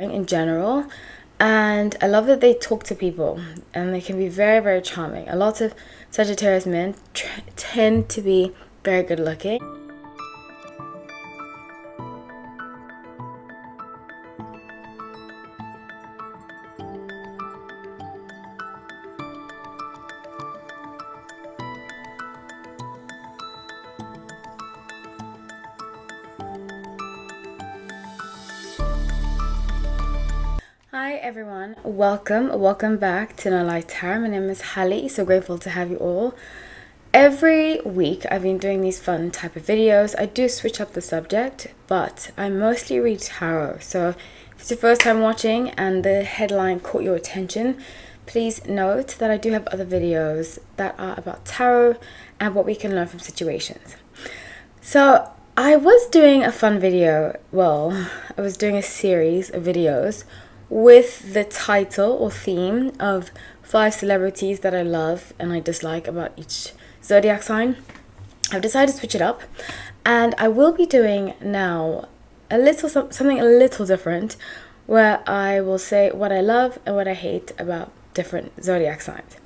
in general, and I love that they talk to people and they can be very, very charming. A lot of Sagittarius men tend to be very good looking. Hi everyone, welcome back to No Light Tarot. My name is Hallie, so grateful to have you all. Every week I've been doing these fun type of videos. I do switch up the subject, but I mostly read tarot. So if it's your first time watching and the headline caught your attention, please note that I do have other videos that are about tarot and what we can learn from situations. So I was doing a fun video, I was doing a series of videos with the title or theme of 5 celebrities that I love and I dislike about each zodiac sign. I've decided to switch it up, and I will be doing now something a little different, where I will say what I love and what I hate about different zodiac signs.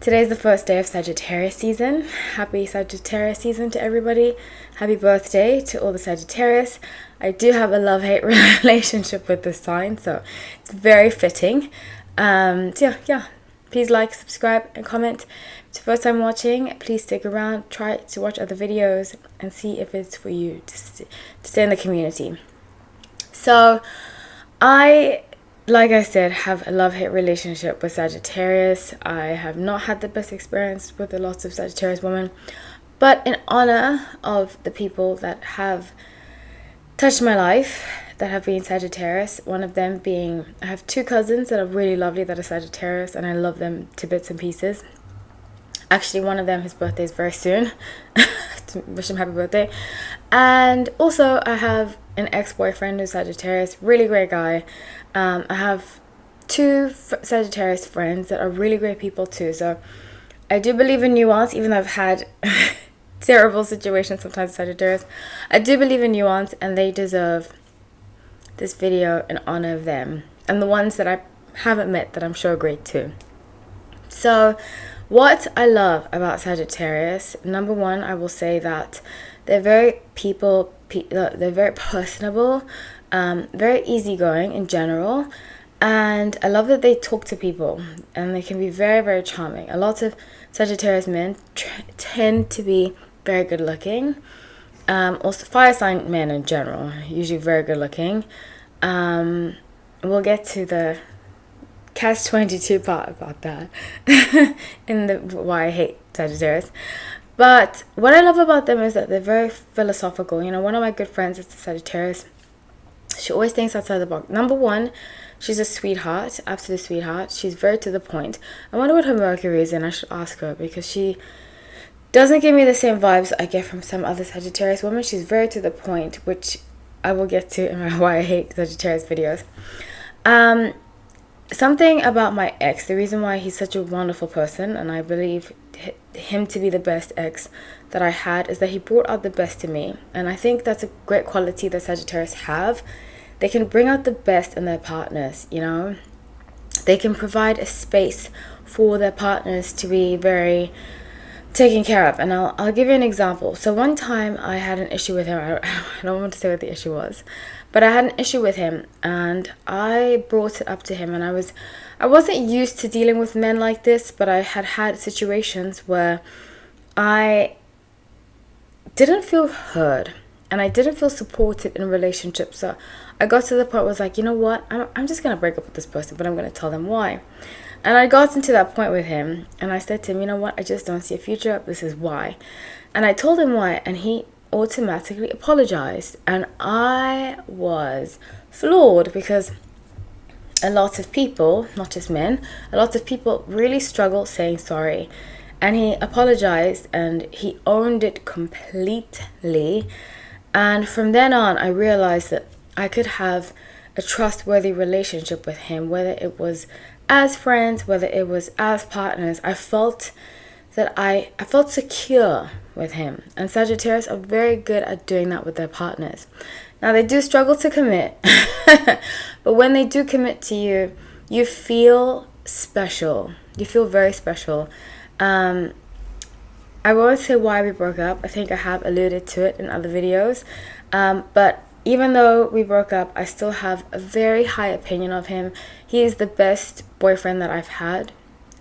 Today's the first day of Sagittarius season. Happy Sagittarius season to everybody. Happy birthday to all the Sagittarius. I do have a love-hate relationship with this sign, so it's very fitting. Yeah. Please like, subscribe, and comment. If it's your first time watching, please stick around. Try to watch other videos and see if it's for you to stay in the community. So, like I said, have a love-hate relationship with Sagittarius. I have not had the best experience with a lot of Sagittarius women, but in honor of the people that have touched my life, that have been Sagittarius, one of them being, I have 2 cousins that are really lovely that are Sagittarius, and I love them to bits and pieces. Actually, one of them, his birthday is very soon. To wish him happy birthday. And also, I have an ex-boyfriend who's Sagittarius, really great guy. I have 2 Sagittarius friends that are really great people too. So I do believe in nuance, even though I've had terrible situations sometimes with Sagittarius. I do believe in nuance, and they deserve this video in honor of them. And the ones that I haven't met that I'm sure are great too. So what I love about Sagittarius, number one, I will say that they're very they're very personable, very easygoing in general, and I love that they talk to people and they can be very, very charming. A lot of Sagittarius men tend to be very good looking. Also fire sign men in general, usually very good looking. We'll get to the catch-22 part about that in the why I hate Sagittarius. But what I love about them is that they're very philosophical. You know, one of my good friends is a Sagittarius. She always thinks outside the box. Number one, she's a sweetheart, absolute sweetheart. She's very to the point. I wonder what her Mercury is, and I should ask her, because she doesn't give me the same vibes I get from some other Sagittarius women. She's very to the point, which I will get to in my why I hate Sagittarius videos. Something about my ex, the reason why he's such a wonderful person, and I believe him to be the best ex that I had, is that he brought out the best in me. And I think that's a great quality that Sagittarius have. They can bring out the best in their partners, you know. They can provide a space for their partners to be very taken care of. And I'll give you an example. So one time I had an issue with him. I don't want to say what the issue was, but I had an issue with him, and I brought it up to him. And I wasn't used to dealing with men like this, but I had situations where I didn't feel heard and I didn't feel supported in a relationship. So I got to the point where I was like, you know what, I'm just going to break up with this person, but I'm going to tell them why. And I got into that point with him, and I said to him, you know what, I just don't see a future. This is why. And I told him why, and he automatically apologized. And I was floored, because a lot of people, not just men, a lot of people really struggle saying sorry. And he apologized and he owned it completely. And from then on, I realized that I could have a trustworthy relationship with him, whether it was as friends, whether it was as partners. I felt that I felt secure with him. And Sagittarius are very good at doing that with their partners. Now, they do struggle to commit, but when they do commit to you, you feel special. You feel very special. I won't say why we broke up. I think I have alluded to it in other videos. But even though we broke up, I still have a very high opinion of him. He is the best boyfriend that I've had.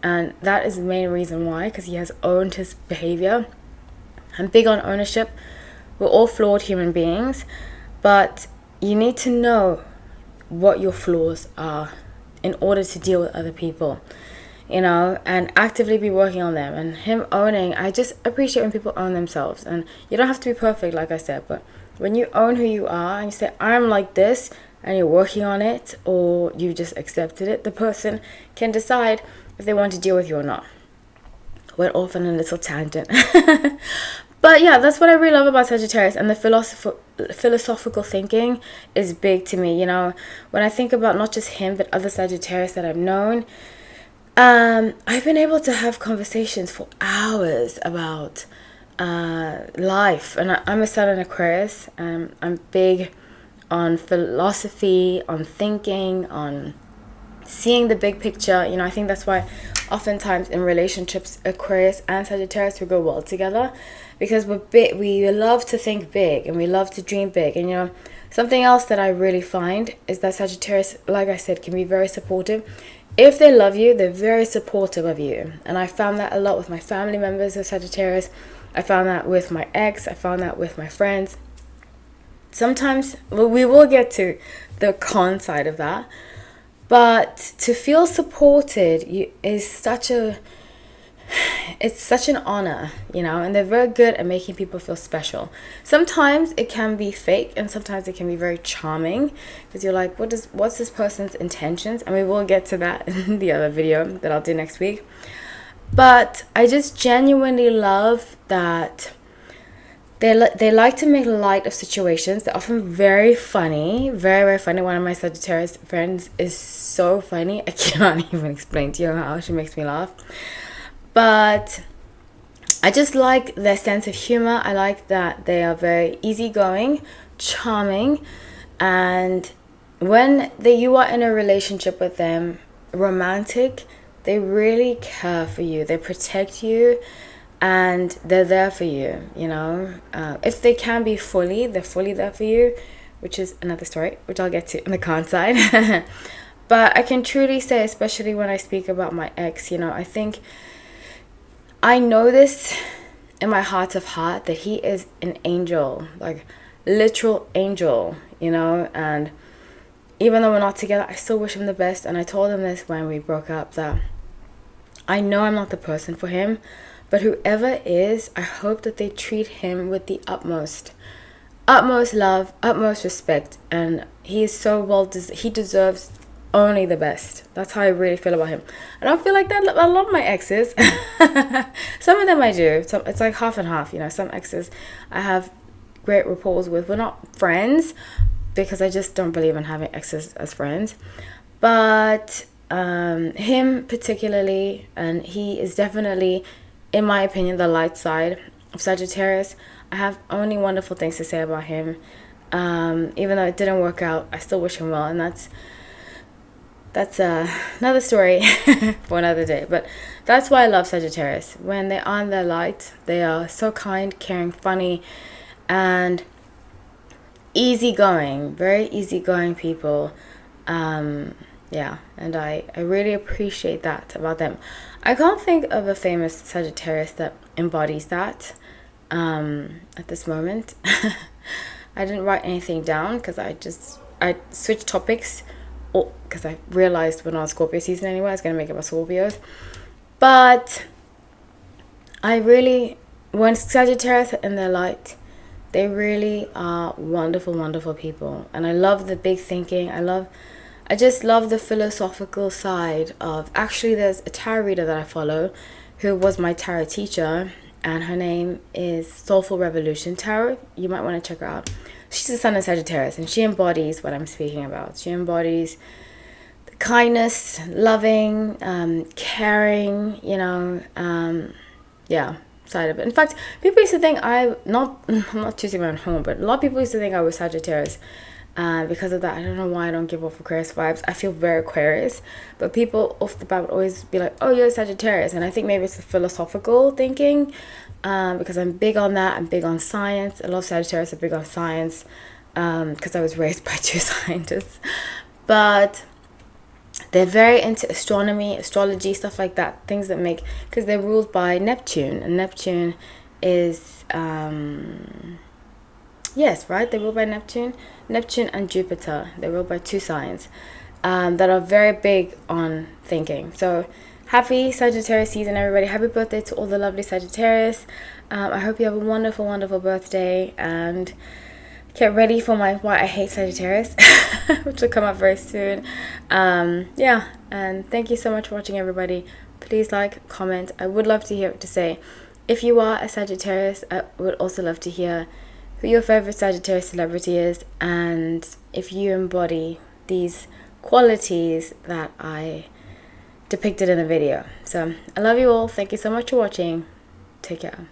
And that is the main reason why, because he has owned his behavior. I'm big on ownership. We're all flawed human beings. But you need to know what your flaws are in order to deal with other people, you know, and actively be working on them. And him owning, I just appreciate when people own themselves. And you don't have to be perfect, like I said, but when you own who you are and you say, I'm like this, and you're working on it, or you just accepted it, the person can decide if they want to deal with you or not. Went off on a little tangent. But yeah, that's what I really love about Sagittarius, and the philosophical thinking is big to me. You know, when I think about not just him, but other Sagittarius that I've known, I've been able to have conversations for hours about life. And I'm a Sun in Aquarius. I'm big on philosophy, on thinking, on seeing the big picture. You know, I think that's why oftentimes in relationships, Aquarius and Sagittarius will go well together, because we love to think big and we love to dream big. And you know, something else that I really find is that Sagittarius, like I said, can be very supportive. If they love you, they're very supportive of you. And I found that a lot with my family members of Sagittarius. I found that with my ex. I found that with my friends. Sometimes, well, we will get to the con side of that. But to feel supported is such an honor, you know, and they're very good at making people feel special. Sometimes it can be fake, and sometimes it can be very charming, because you're like, what's this person's intentions? And we will get to that in the other video that I'll do next week. But I just genuinely love that they like to make light of situations. They're often very funny, very, very funny. One of my Sagittarius friends is so funny. I cannot even explain to you how she makes me laugh. But I just like their sense of humor. I like that they are very easygoing, charming, and when you are in a relationship with them, romantic, they really care for you. They protect you, and they're there for you, you know. If they can be they're fully there for you, which is another story, which I'll get to in the con side. But I can truly say, especially when I speak about my ex, you know, I know this in my heart of heart, that he is an angel, like literal angel, you know. And even though we're not together, I still wish him the best. And I told him this when we broke up, that I know I'm not the person for him, but whoever is, I hope that they treat him with the utmost love, utmost respect. And he is so he deserves only the best. That's how I really feel about him. I don't feel like that. I love my exes. Some of them I do. It's like half and half, you know. Some exes I have great rapport with. We're not friends, because I just don't believe in having exes as friends. But him particularly, and he is definitely, in my opinion, the light side of Sagittarius. I have only wonderful things to say about him. Even though it didn't work out, I still wish him well. And that's another story for another day. But that's why I love Sagittarius. When they are in their light, they are so kind, caring, funny, and easygoing. Very easygoing people. Yeah, and I really appreciate that about them. I can't think of a famous Sagittarius that embodies that at this moment. I didn't write anything down, because I switched topics, because I realized we're not on Scorpio season anyway. I was going to make it about Scorpios. But when Sagittarius are in their light, they really are wonderful, wonderful people. And I love the big thinking. I just love the philosophical side of, actually there's a tarot reader that I follow who was my tarot teacher, and her name is Soulful Revolution Tarot. You might want to check her out. She's a Sun in Sagittarius, and she embodies what I'm speaking about. She embodies the kindness, loving, caring, you know. Yeah, side of it. In fact, people used to think I'm not choosing my own home, but a lot of people used to think I was Sagittarius. Because of that, I don't know why I don't give off Aquarius vibes. I feel very Aquarius, but people off the bat would always be like, oh, you're Sagittarius. And I think maybe it's the philosophical thinking, because I'm big on that. I'm big on science. A lot of Sagittarius are big on science, because I was raised by 2 scientists. But they're very into astronomy, astrology, stuff like that. Things that make, because they're ruled by Neptune, and Neptune is yes, right? They're ruled by Neptune and Jupiter. They're ruled by 2 signs that are very big on thinking. So happy Sagittarius season, everybody. Happy birthday to all the lovely Sagittarius. I hope you have a wonderful, wonderful birthday, and get ready for my Why I Hate Sagittarius, which will come up very soon. Yeah, and thank you so much for watching, everybody. Please like, comment. I would love to hear what to say. If you are a Sagittarius, I would also love to hear who your favorite Sagittarius celebrity is, and if you embody these qualities that I depicted in the video. So I love you all. Thank you so much for watching. Take care.